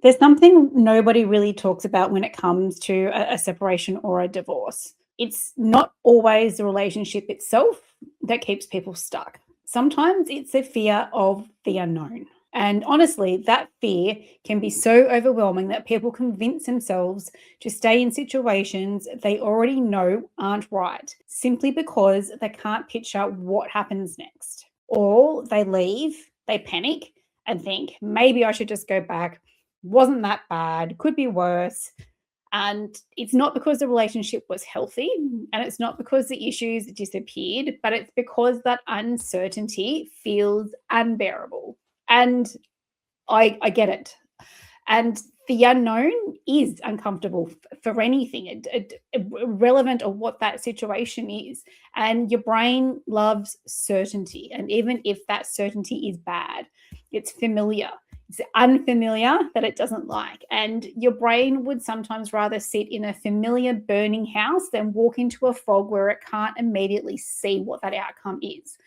There's something nobody really talks about when it comes to a separation or a divorce. It's not always the relationship itself that keeps people stuck. Sometimes it's a fear of the unknown. And honestly, that fear can be so overwhelming that people convince themselves to stay in situations they already know aren't right, simply because they can't picture what happens next. Or they leave, they panic, and think, maybe I should just go back. Wasn't that bad, could be worse. And it's not because the relationship was healthy and it's not because the issues disappeared, but it's because that uncertainty feels unbearable. And I get it. And the unknown is uncomfortable for anything, irrelevant of what that situation is. And your brain loves certainty. And even if that certainty is bad, it's familiar. It's unfamiliar that it doesn't like. And your brain would sometimes rather sit in a familiar burning house than walk into a fog where it can't immediately see what that outcome is.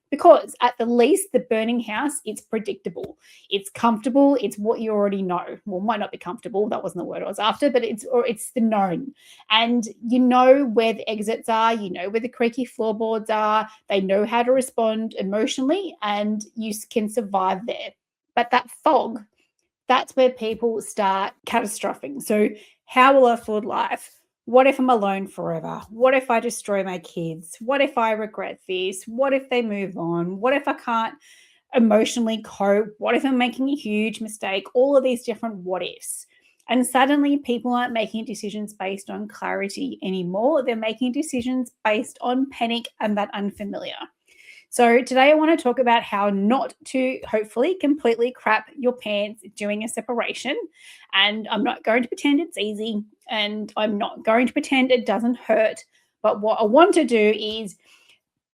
Because at the least, the burning house, it's predictable, it's comfortable, it's what you already know. Well, might not be comfortable, that wasn't the word I was after, but it's the known. And you know where the exits are, you know where the creaky floorboards are, they know how to respond emotionally, and you can survive there. But that fog, that's where people start catastrophing. So, how will I afford life? What if I'm alone forever? What if I destroy my kids? What if I regret this? What if they move on? What if I can't emotionally cope? What if I'm making a huge mistake? All of these different what ifs. And suddenly people aren't making decisions based on clarity anymore. They're making decisions based on panic and that unfamiliar. So, today I want to talk about how not to hopefully completely crap your pants doing a separation. And I'm not going to pretend it's easy and I'm not going to pretend it doesn't hurt. But what I want to do is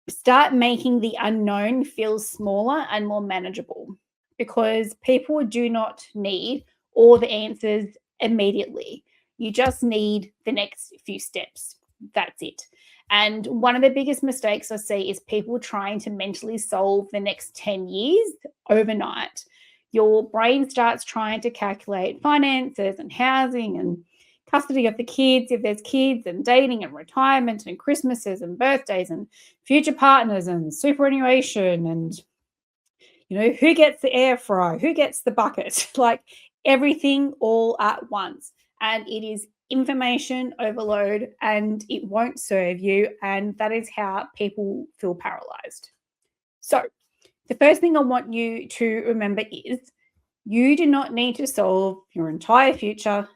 start making the unknown feel smaller and more manageable, because people do not need all the answers immediately. You just need the next few steps. That's it. And one of the biggest mistakes I see is people trying to mentally solve the next 10 years overnight. Your brain starts trying to calculate finances and housing and custody of the kids, if there's kids, and dating and retirement and Christmases and birthdays and future partners and superannuation and, who gets the air fry, who gets the bucket, like everything all at once. And it is information overload and it won't serve you. And that is how people feel paralyzed. So, the first thing I want you to remember is you do not need to solve your entire future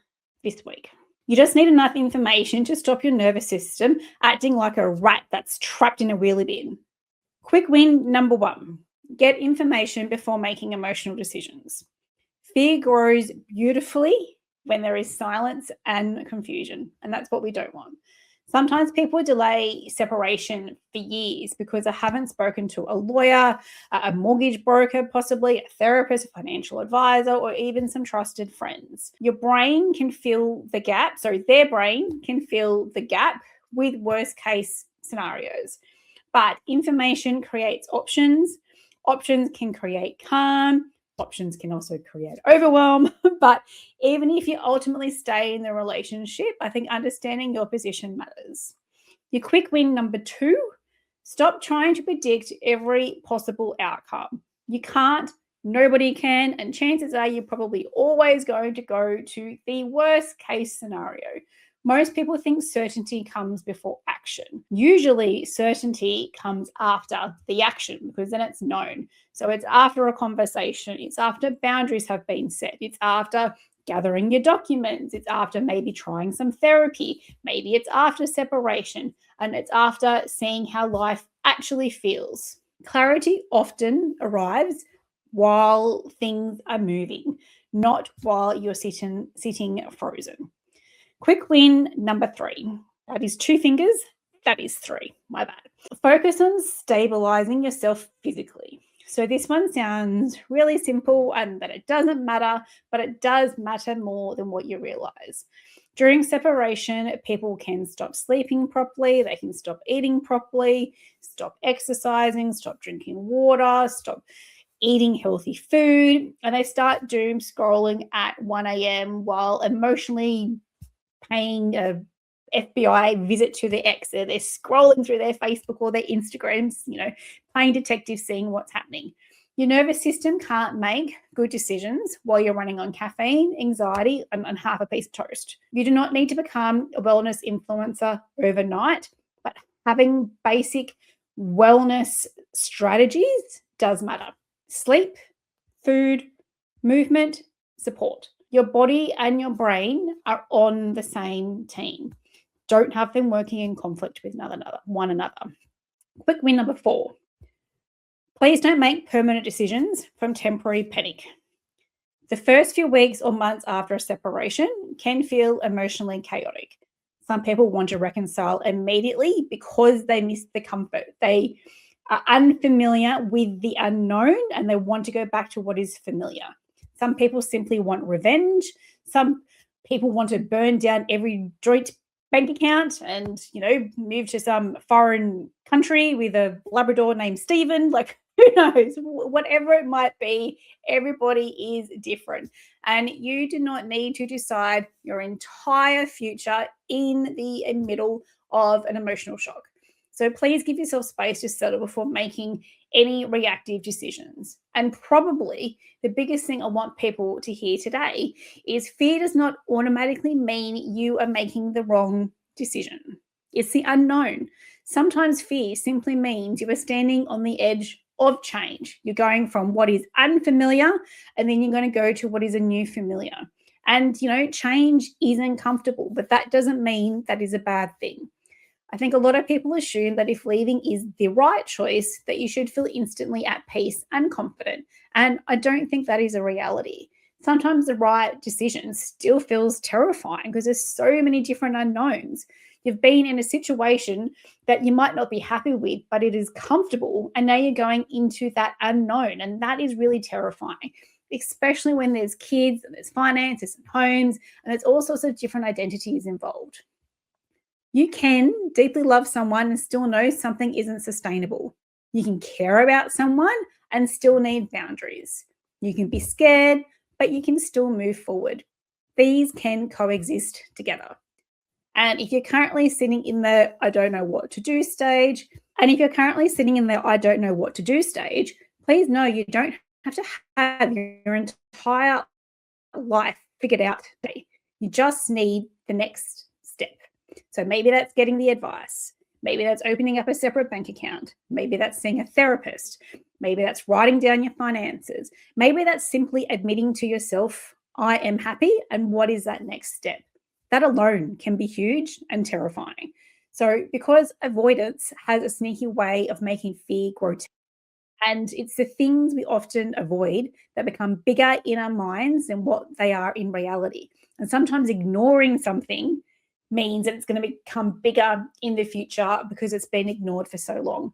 this week. You just need enough information to stop your nervous system acting like a rat that's trapped in a wheelie bin. Quick win number 1. Get information before making emotional decisions. Fear grows beautifully when there is silence and confusion, and that's what we don't want. Sometimes people delay separation for years because they haven't spoken to a lawyer, a mortgage broker, possibly a therapist, a financial advisor, or even some trusted friends. Your brain can fill the gap, so their brain can fill the gap with worst case scenarios. But information creates options. Options can create calm. Options can also create overwhelm. But even if you ultimately stay in the relationship, I think understanding your position matters. Your quick win number 2, stop trying to predict every possible outcome. You can't, nobody can, and chances are you're probably always going to go to the worst case scenario. Most people think certainty comes before action. Usually, certainty comes after the action because then it's known. So it's after a conversation, it's after boundaries have been set, it's after gathering your documents, it's after maybe trying some therapy, maybe it's after separation, and it's after seeing how life actually feels. Clarity often arrives while things are moving, not while you're sitting frozen. Quick win number 3. That is 2 fingers. That is 3. My bad. Focus on stabilizing yourself physically. So this one sounds really simple and that it doesn't matter, but it does matter more than what you realize. During separation, people can stop sleeping properly, they can stop eating properly, stop exercising, stop drinking water, stop eating healthy food, and they start doom scrolling at 1 a.m. while emotionally paying a FBI visit to their ex. They're scrolling through their Facebook or their Instagrams, playing detective, seeing what's happening. Your nervous system can't make good decisions while you're running on caffeine, anxiety, and half a piece of toast. You do not need to become a wellness influencer overnight, but having basic wellness strategies does matter. Sleep, food, movement, support. Your body and your brain are on the same team. Don't have them working in conflict with one another. Quick win number 4. Please don't make permanent decisions from temporary panic. The first few weeks or months after a separation can feel emotionally chaotic. Some people want to reconcile immediately because they miss the comfort. They are unfamiliar with the unknown and they want to go back to what is familiar. Some people simply want revenge. Some people want to burn down every joint bank account and, move to some foreign country with a Labrador named Stephen. Who knows? Whatever it might be, everybody is different. And you do not need to decide your entire future in the middle of an emotional shock. So please give yourself space to settle before making any reactive decisions. And probably the biggest thing I want people to hear today is fear does not automatically mean you are making the wrong decision. It's the unknown. Sometimes fear simply means you are standing on the edge of change. You're going from what is unfamiliar and then you're going to go to what is a new familiar. And, change isn't comfortable, but that doesn't mean that is a bad thing. I think a lot of people assume that if leaving is the right choice, that you should feel instantly at peace and confident. And I don't think that is a reality. Sometimes the right decision still feels terrifying because there's so many different unknowns. You've been in a situation that you might not be happy with, but it is comfortable. And now you're going into that unknown. And that is really terrifying, especially when there's kids and there's finances and homes, and there's all sorts of different identities involved. You can deeply love someone and still know something isn't sustainable. You can care about someone and still need boundaries. You can be scared, but you can still move forward. These can coexist together. And if you're currently sitting in the I don't know what to do stage, please know you don't have to have your entire life figured out today. You just need the next step. So maybe that's getting the advice. Maybe that's opening up a separate bank account. Maybe that's seeing a therapist. Maybe that's writing down your finances. Maybe that's simply admitting to yourself, I am happy, and what is that next step? That alone can be huge and terrifying. So because avoidance has a sneaky way of making fear grow, and it's the things we often avoid that become bigger in our minds than what they are in reality. And sometimes ignoring something means that it's going to become bigger in the future because it's been ignored for so long.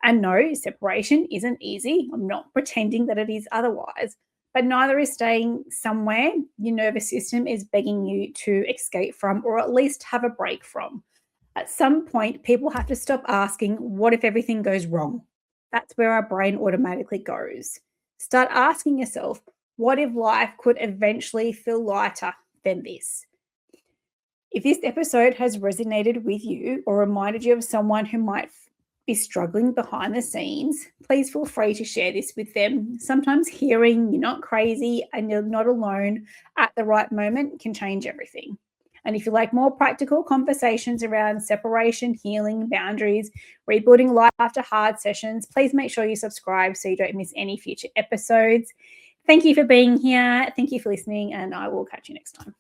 And no, separation isn't easy. I'm not pretending that it is otherwise, but neither is staying somewhere your nervous system is begging you to escape from, or at least have a break from. At some point, people have to stop asking, what if everything goes wrong? That's where our brain automatically goes. Start asking yourself, what if life could eventually feel lighter than this? If this episode has resonated with you or reminded you of someone who might be struggling behind the scenes, please feel free to share this with them. Sometimes hearing you're not crazy and you're not alone at the right moment can change everything. And if you like more practical conversations around separation, healing, boundaries, rebuilding life after hard sessions, please make sure you subscribe so you don't miss any future episodes. Thank you for being here. Thank you for listening, and I will catch you next time.